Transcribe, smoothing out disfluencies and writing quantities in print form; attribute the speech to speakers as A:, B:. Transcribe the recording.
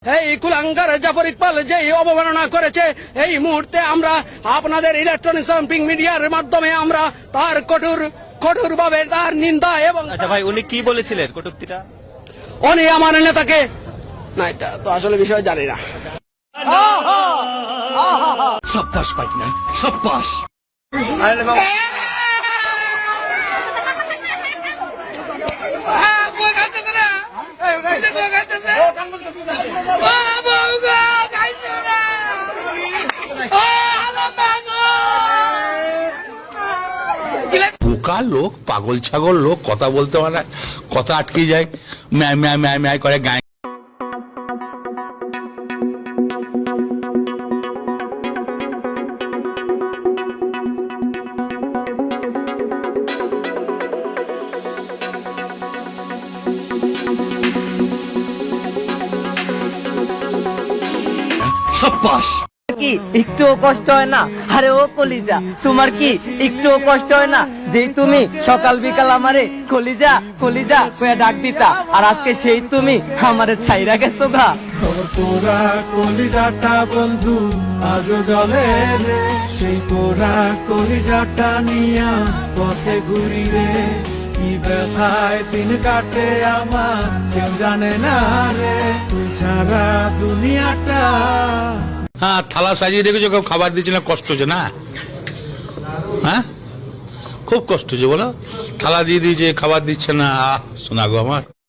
A: এই কুলাঙ্গার জাফর ইকবাল যে অবমাননা করেছে, এই মুহূর্তে আমরা আপনাদের ইলেকট্রনিক মিডিয়ার মাধ্যমে আমরা তার কঠোর ভাবে তার নিন্দা এবং
B: আচ্ছা ভাই, উনি কি বলেছিলেন কটূক্তিটা?
A: উনি আমার নেতাকে, না এটা তো আসলে বিষয় জানি না।
C: সাব্বাস পাইনা, সাব্বাস। বোকা লোক, পাগল ছাগল লোক, কথা বলতে পারে, কথা আটকে যায়, ম্যায় ম্যায় ম্যায় ম্যায় করে গায়ে। সাব্বাস।
D: কি একটুও কষ্ট হয় না? আরে ও কলিজা, তোমার কি একটুও কষ্ট হয় না যে তুমি সকাল বিকাল আমারে কলিজা কলিজা কইয়া ডাক দিতা, আর আজকে সেই তুমি আমারে ছাইরা গেছো গা।
E: পোড়া কলিজাটা বন্ধু আজও জ্বলে রে, সেই পোড়া কলিজাটা নিয়া পথে ঘুরি রে, কি ব্যথায় দিন কাটে আমার কেউ জানে না রে, তুই ছাড়া দুনিয়াটা।
C: হ্যাঁ, থালা সাজিয়ে রেখেছো, কেউ খাবার দিচ্ছে না, কষ্ট হচ্ছে না? হ্যাঁ, খুব কষ্ট হচ্ছে বলো। থালা দিয়ে দিয়েছে, খাবার দিচ্ছে না, শোনা গো আমার।